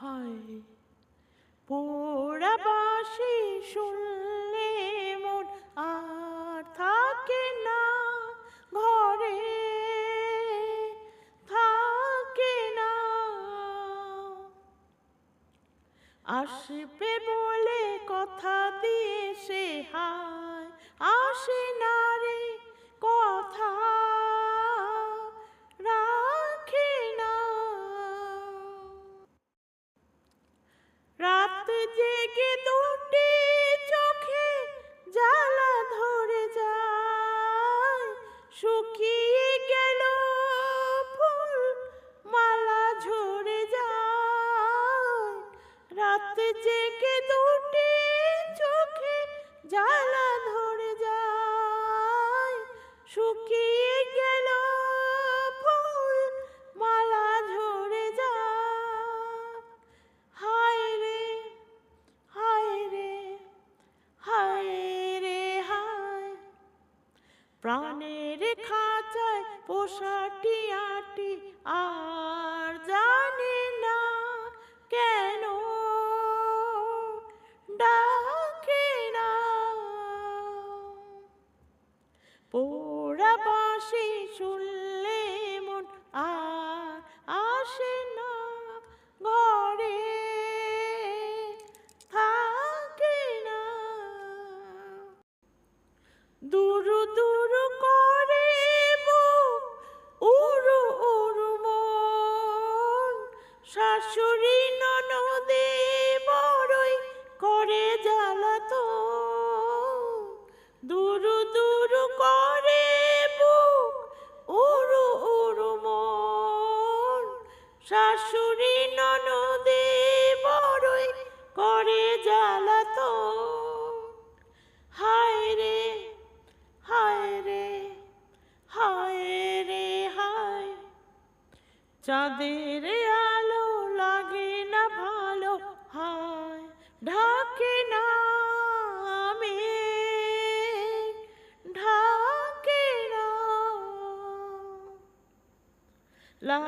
হায় পোড়া বাঁশি শুনলে মন আর থাকে না ঘরে, থাকে না। আসবে বলে কথা দিয়ে সে হায় আসে না রে, কথা রাখে না। রাত জেগে দুটি চোখে জ্বালা ধরে যায়, শুকিয়ে গেল ফুল মালা ঝরে যায়। রাত জেগে দুটি চোখে জ্বালা ধরে যায়, শুকিয়ে গেল ফুল মালা ঝরে যায়। হায় রে হায় রে হায় রে হায়, প্রাণের খাঁচায় পোষা টিয়াটি আর জানে না কেন ডাকে না। পোড়া বাঁশি শুনলে মন আর আসে না ঘরে, থাকে না। দুরু দুরু করে বুক উড়ু উড়ু মন, শাশুড়ি ননদে বড়ই করে জ্বালাতন। দুরু দুরু করে বুক উড়ু উড়ু মন, শাশুড়ি ননদে বড়ই করে জ্বালাতন। হায় রে হায় রে হায় রে হায়, চাঁদের আলো লাগে না ভালো, হায় ঢাকে না মেঘ, ঢাকে না। লা